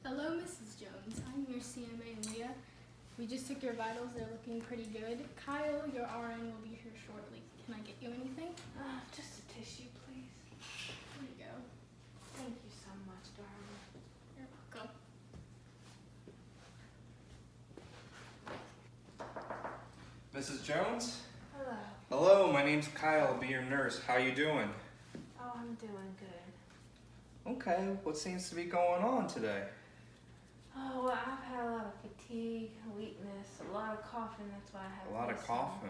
Hello, Mrs. Jones. I'm your CMA, Leah. We just took your vitals. They're looking pretty good. Kyle, your RN will be here shortly. Can I get you anything? Just a tissue, please. Here you go. Thank you so much, darling. You're welcome. Mrs. Jones? Hello. Hello, my name's Kyle. I'll be your nurse. How you doing? Oh, I'm doing good. Okay, what seems to be going on today? Oh, well, I've had a lot of fatigue, weakness, a lot of coughing. That's why I have A lot of this, coughing.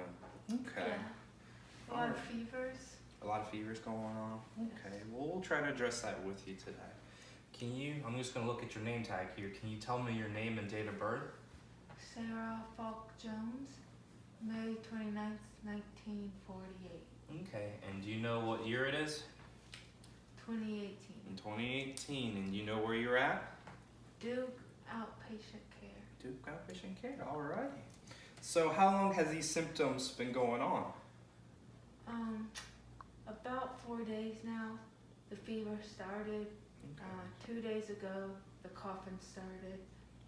Okay. Yeah. A lot of fevers. A lot of fevers going on. Okay, well, we'll try to address that with you today. I'm just going to look at your name tag here. Can you tell me your name and date of birth? Sarah Falk Jones, May 29th, 1948. Okay, and do you know what year it is? 2018. In 2018, and you know where you're at? Duke Outpatient Care. Duke Outpatient Care, alright. So how long has these symptoms been going on? About 4 days now. The fever started. Okay. 2 days ago, the coughing started,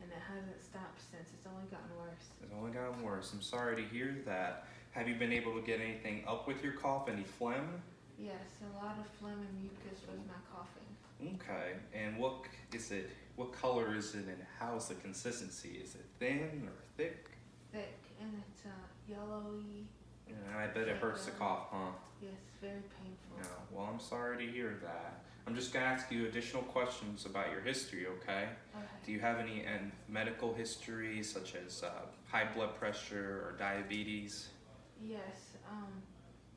and it hasn't stopped since. It's only gotten worse. It's only gotten worse. I'm sorry to hear that. Have you been able to get anything up with your cough? Any phlegm? Yes, a lot of phlegm and mucus with my coughing. Okay. And what is it? What color is it, and how's the consistency? Is it thin or thick? Thick, and it's yellowy. And I bet it hurts to cough, huh? Yes, very painful. No. Well, I'm sorry to hear that. I'm just gonna ask you additional questions about your history, okay? Okay. Do you have any medical history, such as high blood pressure or diabetes? Yes,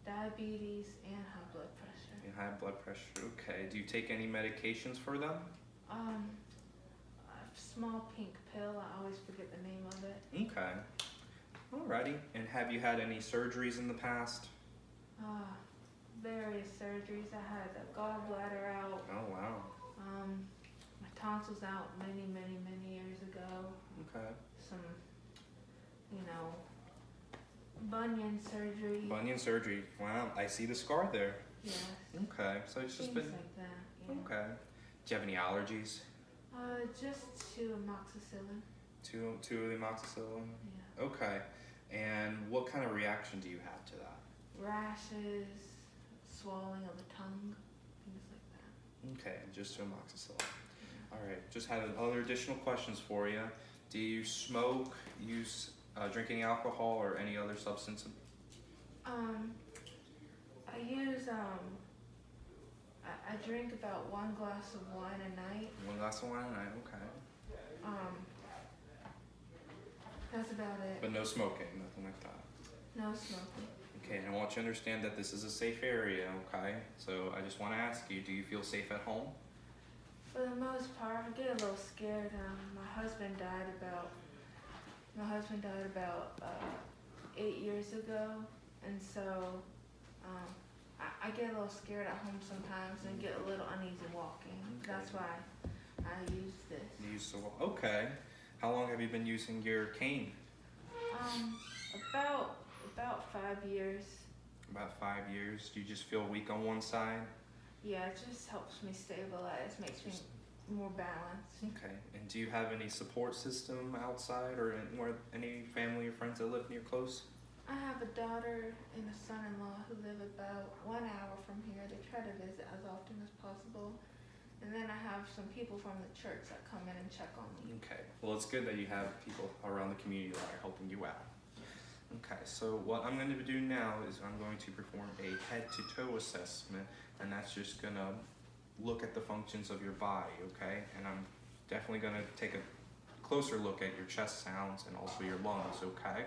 diabetes and high blood pressure. And high blood pressure, okay. Do you take any medications for them? A small pink pill. I always forget the name of it. Okay. Alrighty. And have you had any surgeries in the past? Various surgeries. I had a gallbladder out. Oh, wow. My tonsils out many years ago. Okay. Some, bunion surgery. Bunion surgery. Wow, I see the scar there. Yes. Okay, so it's just Things been... like that. Yeah. Okay. Do you have any allergies Just to amoxicillin. to the amoxicillin? Yeah. Okay. And what kind of reaction do you have to that? Rashes, swelling of the tongue, things like that. Okay, just to amoxicillin. Alright, just had other additional questions for you. Do you smoke, use drinking alcohol, or any other substance? I use I drink about 1 glass of wine a night. 1 glass of wine a night, okay. That's about it. But no smoking, nothing like that. No smoking. Okay, and I want you to understand that this is a safe area, okay? So I just want to ask you, do you feel safe at home? For the most part, I get a little scared. My husband died about 8 years ago, and so I get a little scared at home sometimes and get a little uneasy walking. Okay. That's why I use this. You used to, okay. How long have you been using your cane? About 5 years. About 5 years. Do you just feel weak on one side? Yeah, it just helps me stabilize, makes me more balanced. Okay. And do you have any support system outside, or any family or friends that live near close? I have a daughter and a son-in-law who live about 1 hour from here. They try to visit as often as possible. And then I have some people from the church that come in and check on me. Okay. Well, it's good that you have people around the community that are helping you out. Okay, so what I'm going to do now is I'm going to perform a head-to-toe assessment, and that's just going to look at the functions of your body, okay? And I'm definitely going to take a closer look at your chest sounds and also your lungs, okay?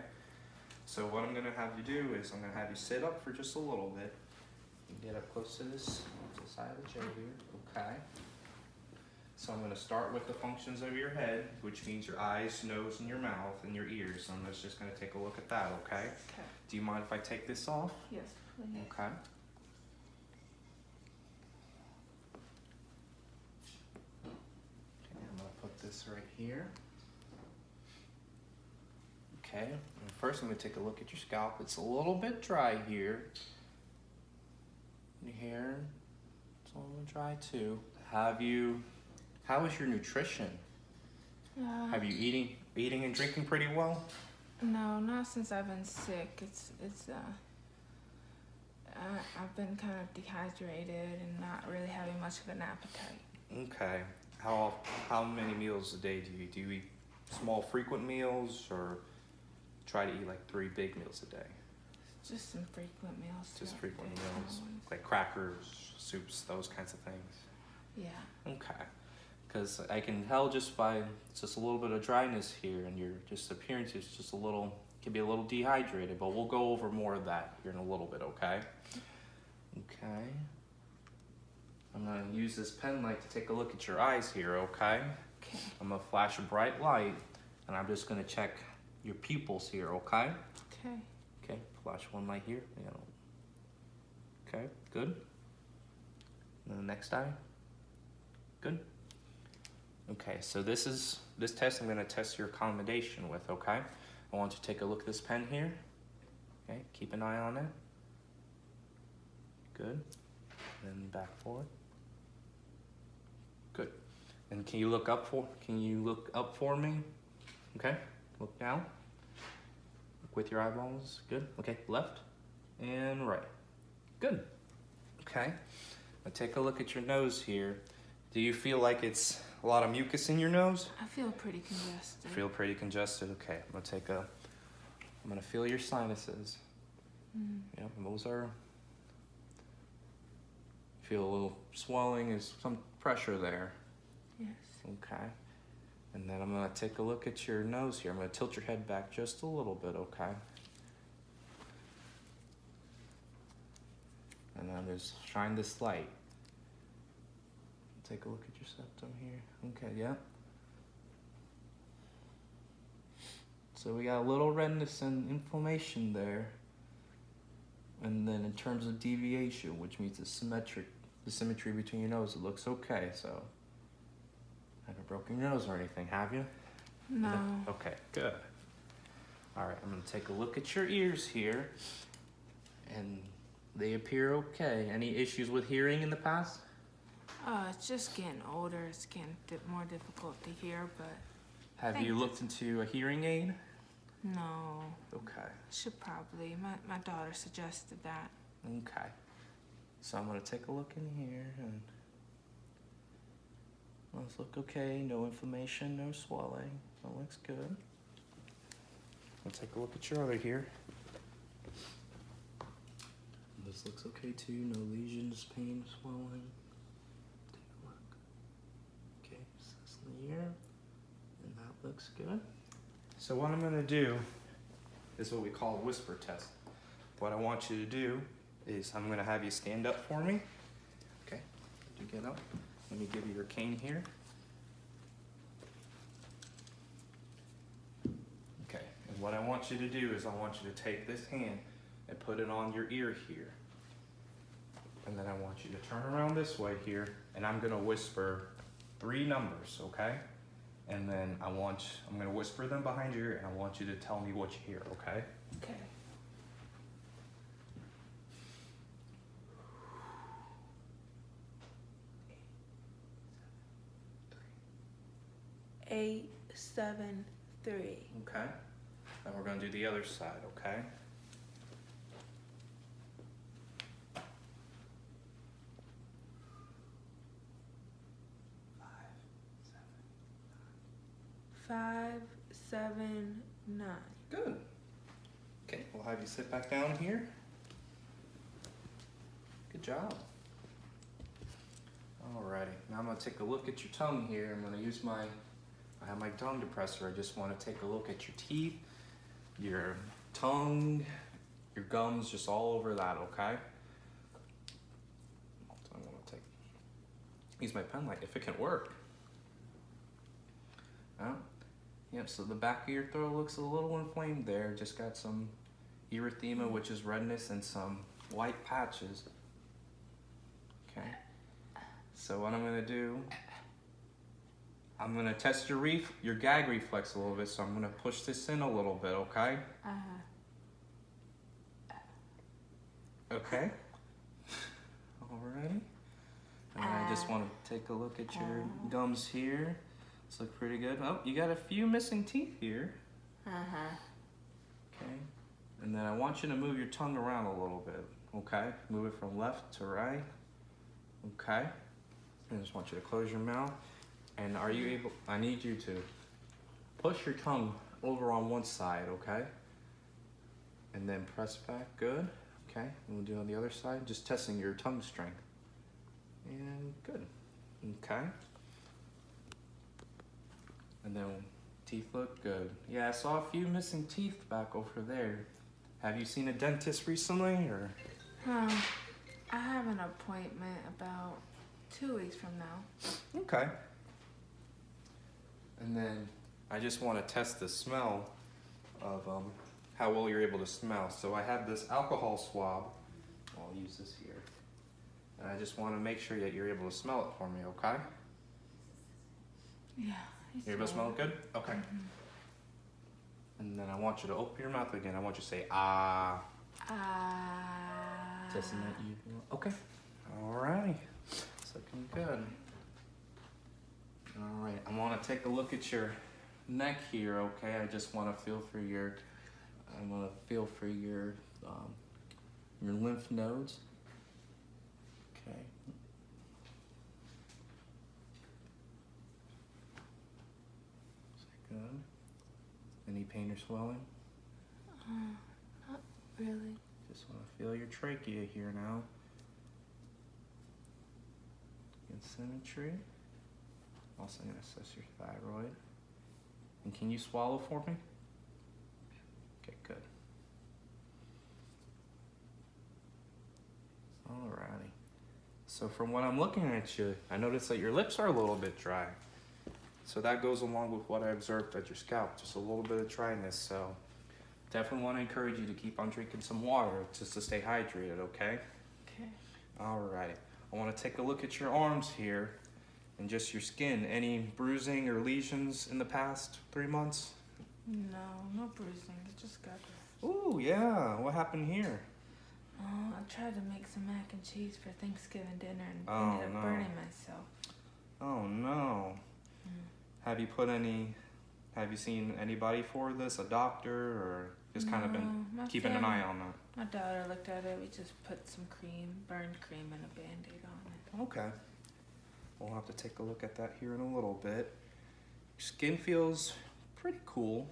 So what I'm going to have you do is I'm going to have you sit up for just a little bit and get up close to this to the side of the chair here, okay? So I'm going to start with the functions of your head, which means your eyes, nose, and your mouth, and your ears. I'm just going to take a look at that, okay? Okay. Do you mind if I take this off? Yes, please. Okay. Okay, I'm going to put this right here. Okay, and first I'm going to take a look at your scalp. It's a little bit dry here. Your hair, it's a little dry too. How is your nutrition? Have you eating and drinking pretty well? No, not since I've been sick. I've been kind of dehydrated and not really having much of an appetite. Okay. How many meals a day do you eat? Do you eat small frequent meals or try to eat like 3 big meals a day? Just some frequent meals. Just throughout frequent the day, meals, always. like crackers, soups, those kinds of things. Yeah. Okay. Because I can tell just by just a little bit of dryness here, and your just appearance is just a little, can be a little dehydrated. But we'll go over more of that here in a little bit. Okay. Okay. I'm gonna use this pen light to take a look at your eyes here. Okay. Okay. I'm gonna flash a bright light, and I'm just gonna check your pupils here. Okay. Okay. Okay, flash one light here. Yeah. Okay, good. And then the next eye. Good. Okay, so this test I'm going to test your accommodation with, okay? I want you to take a look at this pen here. Okay, keep an eye on it. Good. Then back forward. Good. And can you look up for me? Okay, look down. With your eyeballs. Good. Okay, left and right. Good. Okay. Now take a look at your nose here. Do you feel like it's a lot of mucus in your nose? I feel pretty congested. Feel pretty congested? Okay. I'm gonna feel your sinuses. Yep, those are, feel a little swelling, there's some pressure there. Yes. Okay. And then I'm gonna take a look at your nose here. I'm gonna tilt your head back just a little bit, okay? And then just shine this light. Take a look at your septum here. Okay, yeah. So we got a little redness and inflammation there. And then in terms of deviation, which means the symmetry between your nose, it looks okay, so. Haven't broken your nose or anything, have you? No. Okay, good. All right, I'm gonna take a look at your ears here. And they appear okay. Any issues with hearing in the past? It's just getting older. It's getting more difficult to hear, but Have you looked into a hearing aid? no. Okay, Should probably. My daughter suggested that. okay. So I'm gonna take a look in here and those look okay. No inflammation, no swelling. That looks good. I'll take a look at your other here. This looks okay too. No lesions, pain, swelling. Take a look. Okay, so that's in the ear, and that looks good. So what I'm gonna do is what we call a whisper test. What I want you to do is I'm gonna have you stand up for me. Okay, you get up. Let me give you your cane here. Okay, and what I want you to do is I want you to take this hand and put it on your ear here. And then I want you to turn around this way here, and I'm gonna whisper 3 numbers, okay? And then I'm gonna whisper them behind your ear, and I want you to tell me what you hear, okay? Okay. 8, 7, 3. Okay. Then we're gonna do the other side, okay? Five, 7, 9. Good. Okay, we'll have you sit back down here. Good job. Alrighty, now I'm gonna take a look at your tongue here. I'm gonna use I have my tongue depressor. I just wanna take a look at your teeth, your tongue, your gums, just all over that, okay? So I'm gonna use my pen light if it can work. Yep, so the back of your throat looks a little inflamed there. Just got some erythema, which is redness, and some white patches. Okay. So what I'm gonna do, I'm gonna test your gag reflex a little bit. So I'm gonna push this in a little bit, okay? Okay. Alrighty. And I just want to take a look at your gums here. Those look pretty good. Oh, you got a few missing teeth here. Uh-huh. Okay. And then I want you to move your tongue around a little bit. Okay. Move it from left to right. Okay. I just want you to close your mouth. And are you able, I need you to push your tongue over on one side, okay? And then press back, good. Okay, and we'll do on the other side, just testing your tongue strength. And good, okay. And then teeth look good. Yeah, I saw a few missing teeth back over there. Have you seen a dentist recently, or? I have an appointment about 2 weeks from now. Okay. And then I just want to test the smell of how well you're able to smell. So I have this alcohol swab. I'll use this here. And I just want to make sure that you're able to smell it for me, okay? Yeah. You're able to smell it good? Okay. And then I want you to open your mouth again. I want you to say, ah. Testing that you. Okay. Alrighty. It's looking good. Alright, I want to take a look at your neck here, okay? I just want to feel for your, your lymph nodes. Okay. Is that good? Any pain or swelling? Not really. Just want to feel your trachea here now. Good symmetry. Also going to assess your thyroid. And can you swallow for me? Okay, good. Alrighty. So from what I'm looking at you, I noticed that your lips are a little bit dry. So that goes along with what I observed at your scalp, just a little bit of dryness. So definitely want to encourage you to keep on drinking some water just to stay hydrated, okay? Okay. Alright. I want to take a look at your arms here. And just your skin, any bruising or lesions in the past 3 months? No, no bruising. It just got. Ooh, yeah. What happened here? Oh, I tried to make some mac and cheese for Thanksgiving dinner and Oh, ended up no. burning myself. Oh no. Have you seen anybody for this? A doctor, or just kind of been No, my keeping an family- eye on that? My daughter looked at it. We just put some cream, burned cream, and a Band-Aid on it. Okay. We'll have to take a look at that here in a little bit. Your skin feels pretty cool.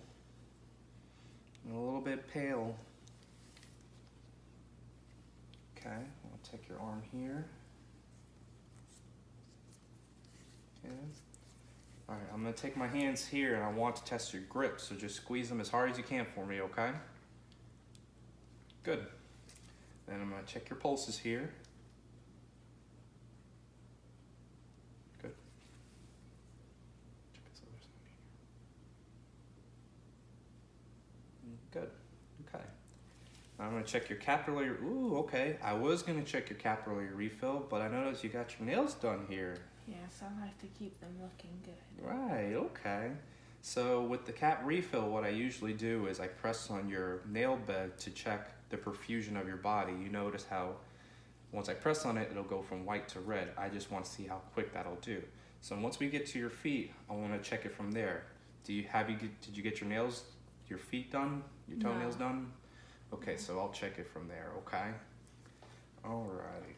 And a little bit pale. Okay, I'll take your arm here. Okay. Alright, I'm gonna take my hands here and I want to test your grip, so just squeeze them as hard as you can for me, okay? Good. Then I'm gonna check your pulses here. Good. Check this other side here. Good. Okay. I'm gonna check your capillary. Ooh, okay. I was gonna check your capillary refill, but I noticed you got your nails done here. Yes, I like to keep them looking good. Right, okay. So with the cap refill, what I usually do is I press on your nail bed to check the perfusion of your body. You notice how once I press on it, it'll go from white to red. I just want to see how quick that'll do. So once we get to your feet, I want to check it from there. Did you get your nails, your feet done? Your toenails No. done? Okay, so I'll check it from there, okay? Alrighty.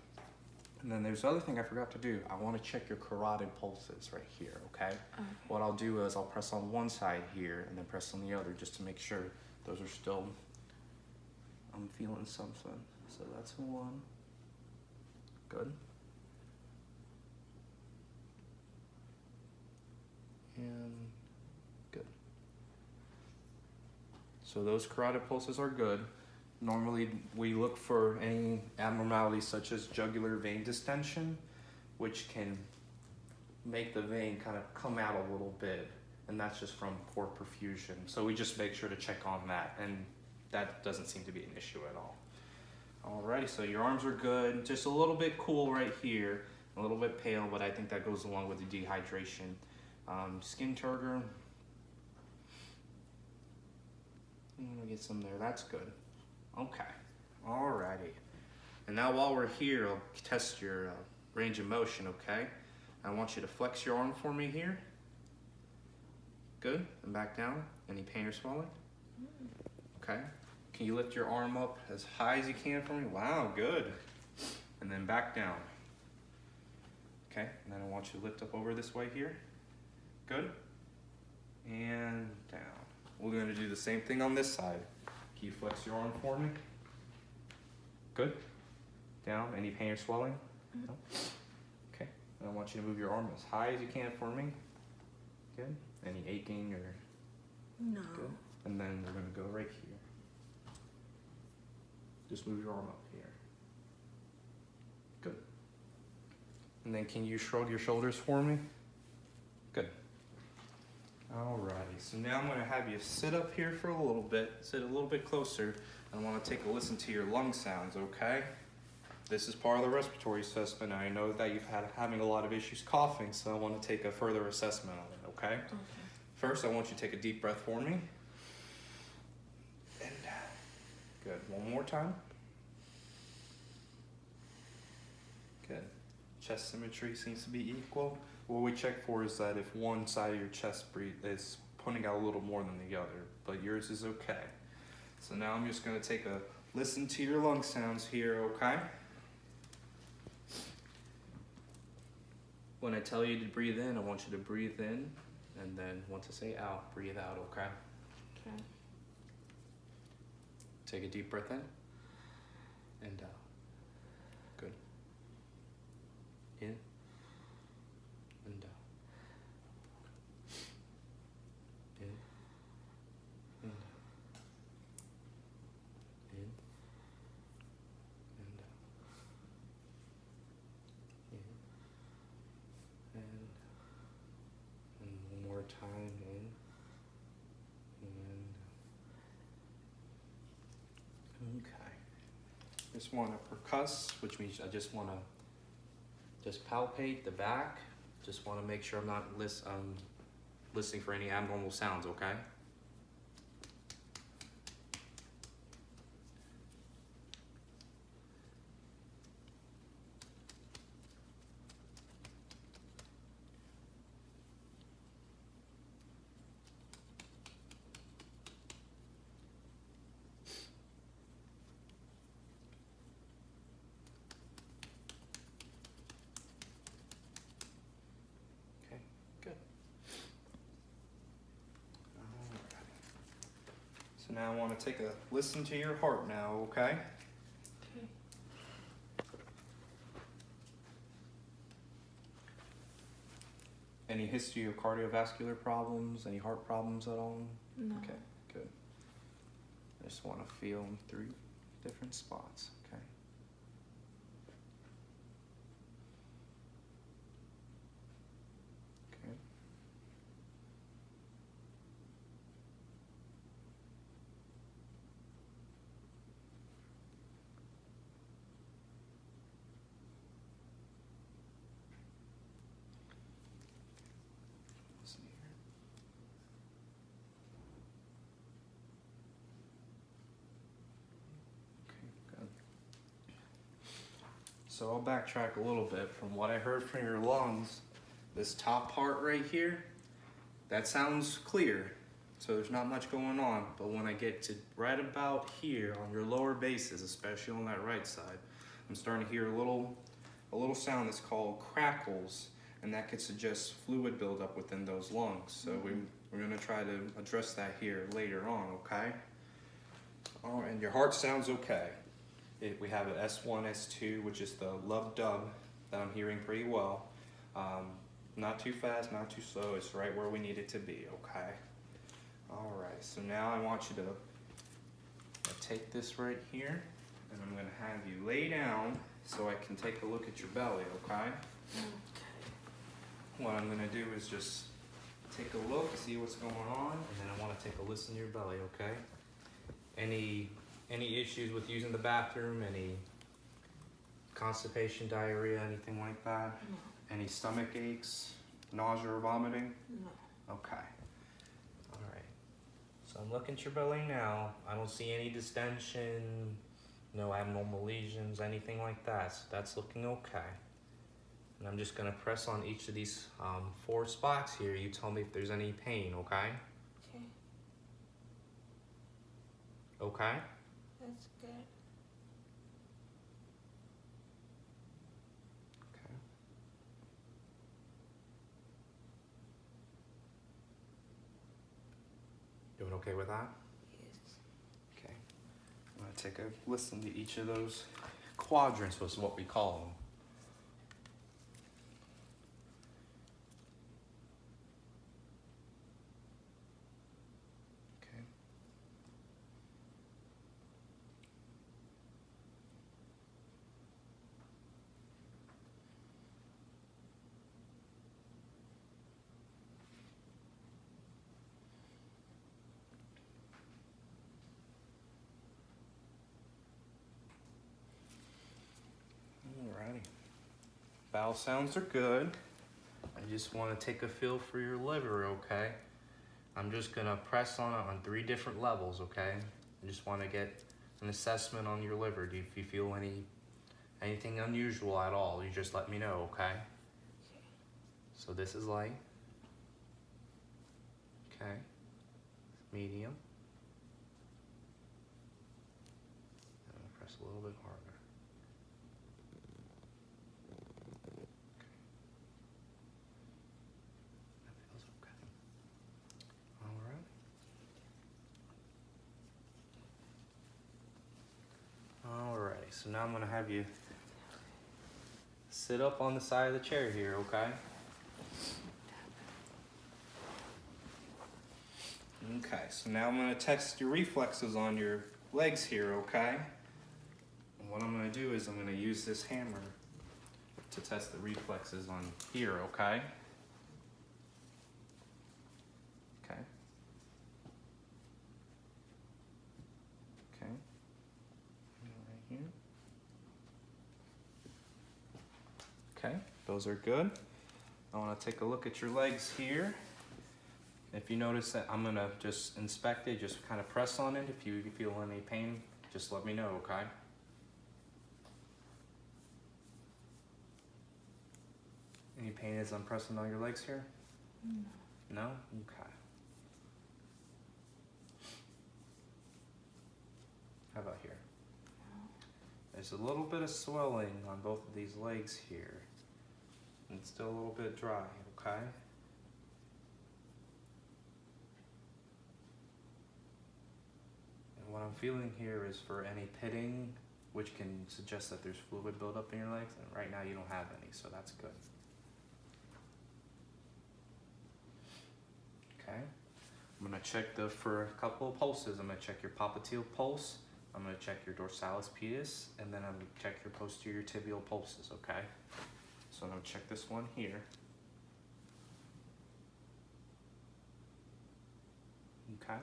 And then there's the other thing I forgot to do. I want to check your carotid pulses right here, okay? Okay. What I'll do is I'll press on one side here and then press on the other just to make sure those are still, I'm feeling something. So that's one. Good. And good. So those carotid pulses are good. Normally we look for any abnormalities such as jugular vein distension, which can make the vein kind of come out a little bit, and that's just from poor perfusion. So we just make sure to check on that, and that doesn't seem to be an issue at all. Alrighty, so your arms are good, just a little bit cool right here, a little bit pale, but I think that goes along with the dehydration. Skin turgor, I'm gonna get some there, that's good. Okay, alrighty. And now while we're here, I'll test your range of motion, okay? I want you to flex your arm for me here. Good. And back down. Any pain or swelling? Okay. Can you lift your arm up as high as you can for me? Wow, good. And then back down. Okay, and then I want you to lift up over this way here. Good. And down. We're going to do the same thing on this side. Can you flex your arm for me? Good. Down. Any pain or swelling? No. Okay. And I want you to move your arm as high as you can for me. Good. Any aching or? No. Good. And then we're going to go right here. Just move your arm up here. Good. And then can you shrug your shoulders for me? Good. Alrighty, so now I'm going to have you sit up here for a little bit, sit a little bit closer, and I want to take a listen to your lung sounds, okay? This is part of the respiratory assessment. I know that you've having a lot of issues coughing, so I want to take a further assessment on it, okay? Okay. First, I want you to take a deep breath for me. And good. One more time. Good. Chest symmetry seems to be equal. What we check for is that if one side of your chest is putting out a little more than the other, but yours is okay. So now I'm just going to take a listen to your lung sounds here, okay? When I tell you to breathe in, I want you to breathe in, and then once I say out, breathe out, okay? Okay. Take a deep breath in and out. Good. In and out. In and out. In and out. In and one more time. In and okay. Just want to percuss, which means I just want to just palpate the back. Just want to make sure I'm not listening for any abnormal sounds, okay? Okay, good. Alright. So now I want to take a listen to your heart now, okay? Okay. Any history of cardiovascular problems, any heart problems at all? No. Okay, good. I just want to feel in 3 different spots, okay? Okay. Listen here. Okay, good. So I'll backtrack a little bit from what I heard from your lungs. This top part right here, that sounds clear. So there's not much going on. But when I get to right about here on your lower bases, especially on that right side, I'm starting to hear a little sound that's called crackles, and that could suggest fluid buildup within those lungs. So we're gonna try to address that here later on, okay? Oh, and your heart sounds okay. We have an S1, S2, which is the love dub that I'm hearing pretty well. Not too fast, not too slow. It's right where we need it to be, okay? All right, so now I want you to take this right here, and I'm gonna have you lay down so I can take a look at your belly, okay? What I'm gonna do is just take a look, see what's going on, and then I wanna take a listen to your belly, okay? Any issues with using the bathroom, any constipation, diarrhea, anything like that? No. Any stomach aches, nausea or vomiting? No. Okay. All right. So I'm looking at your belly now. I don't see any distension, no abnormal lesions, anything like that. So that's looking okay. And I'm just gonna press on each of these 4 spots here. You tell me if there's any pain, okay? Okay, Okay? that's good. Okay. Doing okay with that? Yes. Okay. I'm gonna take a listen to each of those quadrants, was what we call them. Okay. Alrighty. Bowel sounds are good. I just want to take a feel for your liver, okay? I'm just gonna press on it on 3 different levels, okay? I just want to get an assessment on your liver. If you feel anything unusual at all, you just let me know, okay? So this is light. Okay. Medium. I'm gonna press a little bit harder. That feels okay. Alright. Alright, so now I'm gonna have you sit up on the side of the chair here, okay? Okay, so now I'm gonna test your reflexes on your legs here, okay? And what I'm gonna do is I'm gonna use this hammer to test the reflexes on here, okay? Okay. Okay. Right here. Okay, those are good. I wanna take a look at your legs here. If you notice that I'm gonna just inspect it, just kind of press on it. If you feel any pain, just let me know, okay? Any pain as I'm pressing on your legs here? No. No? Okay. How about here? There's a little bit of swelling on both of these legs here. And it's still a little bit dry, okay? And what I'm feeling here is for any pitting, which can suggest that there's fluid buildup in your legs, and right now you don't have any, so that's good. Okay, I'm gonna check for a couple of pulses. I'm gonna check your popliteal pulse, I'm gonna check your dorsalis pedis, and then I'm gonna check your posterior tibial pulses, okay? So I'm gonna check this one here. Okay.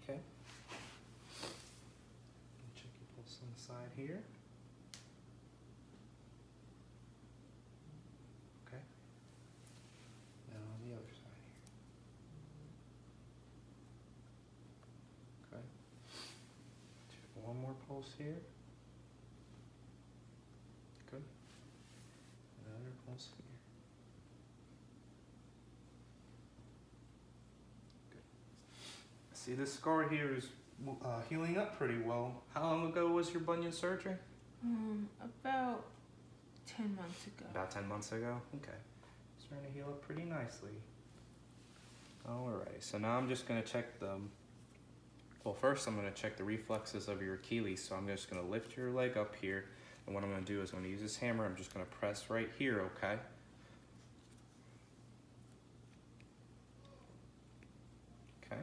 Okay. Check your pulse on the side here. Okay. Now on the other side here. Okay. Check one more pulse here. Good. Another pulse here. Good. See, this scar here is healing up pretty well. How long ago was your bunion surgery? About 10 months ago. About 10 months ago? Okay. Starting to heal up pretty nicely. Alright, so now I'm just going to check well, first I'm going to check the reflexes of your Achilles. So I'm just going to lift your leg up here. And what I'm going to do is I'm going to use this hammer. I'm just going to press right here, okay? Okay.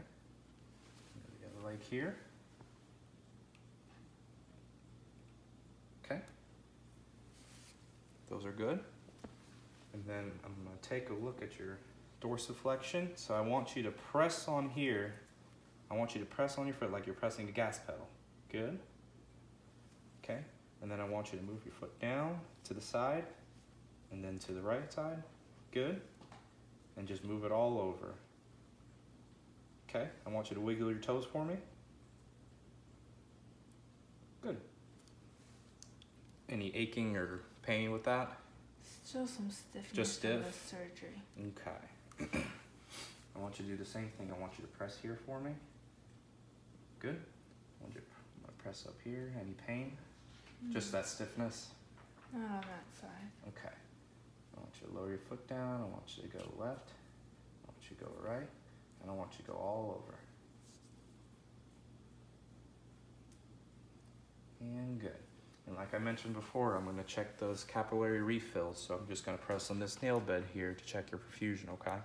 The other leg here. Okay. Those are good. And then I'm going to take a look at your dorsiflexion. So I want you to press on here. I want you to press on your foot like you're pressing a gas pedal. Good. Okay. And then I want you to move your foot down to the side and then to the right side. Good. And just move it all over. Okay, I want you to wiggle your toes for me. Good. Any aching or pain with that? Still some stiffness Just from the stiff? surgery. Okay. I want you to do the same thing. I want you to press here for me. Good. I'm gonna press up here. Any pain? Just that stiffness? Not on that side. Okay. I want you to lower your foot down. I want you to go left. I want you to go right. And I want you to go all over. And good. And like I mentioned before, I'm going to check those capillary refills. So I'm just going to press on this nail bed here to check your perfusion, okay?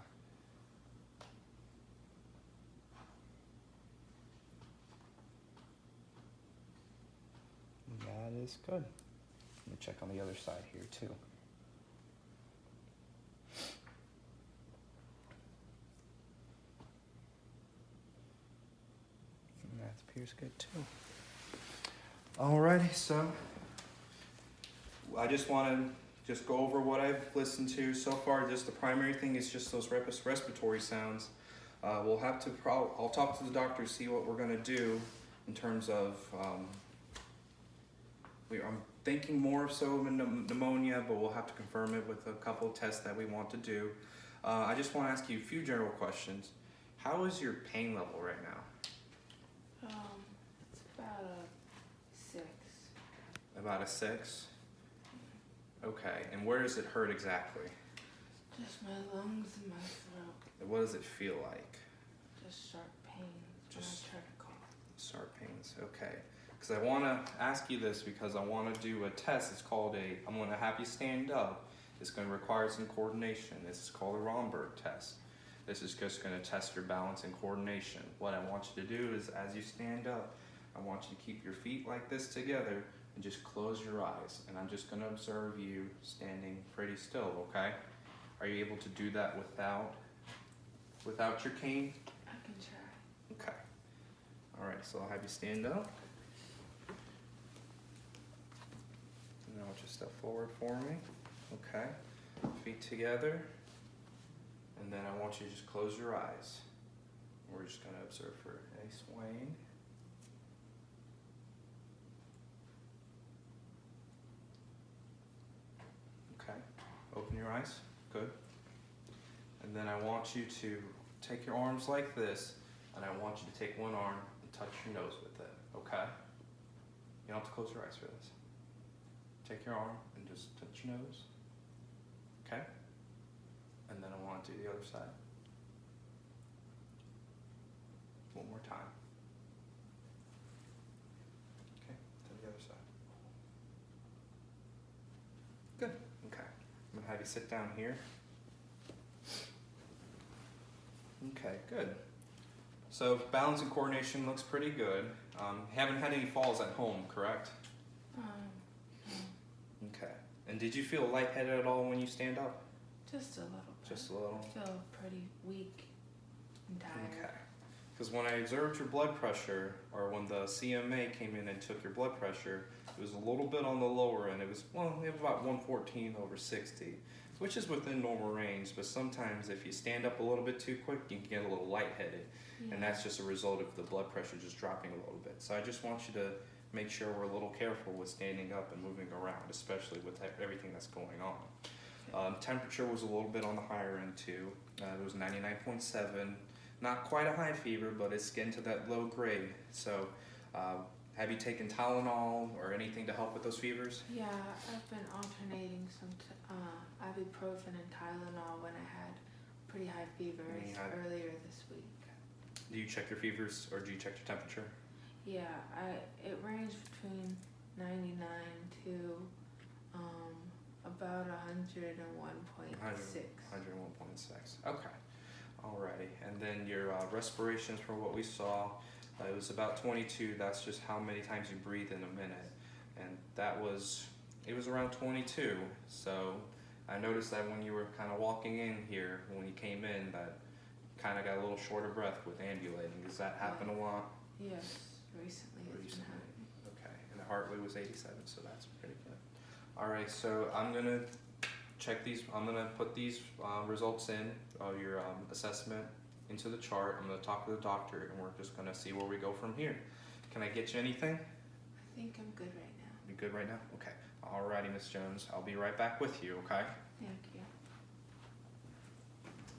That is good. Let me check on the other side here too. And that appears good too. Alrighty, so I just want to just go over what I've listened to so far. Just the primary thing is just those respiratory sounds. We'll have to I'll talk to the doctor, see what we're gonna do in terms of. I'm thinking more so of pneumonia, but we'll have to confirm it with a couple of tests that we want to do. I just want to ask you a few general questions. How is your pain level right now? It's about a 6. About a 6? Okay, and where does it hurt exactly? Just my lungs and my throat. What does it feel like? Just sharp pains when Just- I try to cough. Sharp pains, okay. Because I want to ask you this because I want to do a test. It's called I'm going to have you stand up. It's going to require some coordination. This is called a Romberg test. This is just going to test your balance and coordination. What I want you to do is as you stand up, I want you to keep your feet like this together and just close your eyes. And I'm just going to observe you standing pretty still, okay? Are you able to do that without your cane? I can try. Okay. All right, so I'll have you stand up. And now just step forward for me. Okay. Feet together. And then I want you to just close your eyes. We're just going to observe for any swaying. Okay. Open your eyes. Good. And then I want you to take your arms like this, and I want you to take one arm and touch your nose with it, okay? You don't have to close your eyes for this. Take your arm and just touch your nose, okay? And then I want to do the other side. One more time. Okay, to the other side. Good, okay. I'm gonna have you sit down here. Okay, good. So balance and coordination looks pretty good. Haven't had any falls at home, correct? No. Okay. And did you feel lightheaded at all when you stand up? Just a little bit. Just a little? I feel pretty weak and tired. Okay. Because when I observed your blood pressure, or when the CMA came in and took your blood pressure, it was a little bit on the lower end. It was about 114 over 60, which is within normal range. But sometimes if you stand up a little bit too quick, you can get a little lightheaded. Yeah. And that's just a result of the blood pressure just dropping a little bit. So I just want you to make sure we're a little careful with standing up and moving around, especially with everything that's going on. Temperature was a little bit on the higher end too. It was 99.7. Not quite a high fever, but it's getting to that low grade. So have you taken Tylenol or anything to help with those fevers? Yeah, I've been alternating some ibuprofen and Tylenol when I had pretty high fevers earlier this week. Do you check your fevers or do you check your temperature? Yeah, it ranged between 99 to about 101.6. 101.6. Okay. Alrighty. And then your respirations, from what we saw, it was about 22. That's just how many times you breathe in a minute. And it was around 22. So I noticed that when you were kind of walking in here, when you came in, that kind of got a little short of breath with ambulating. Does that happen a lot? Yes, recently it's been happening. Okay, and the heart rate was 87, so that's pretty good. All right, so I'm gonna check these. I'm gonna put these results in of your assessment into the chart. I'm gonna talk to the doctor, and we're just gonna see where we go from here. Can I get you anything? I think I'm good right now. You good right now? Okay. Alrighty, Miss Jones. I'll be right back with you. Okay. Thank you.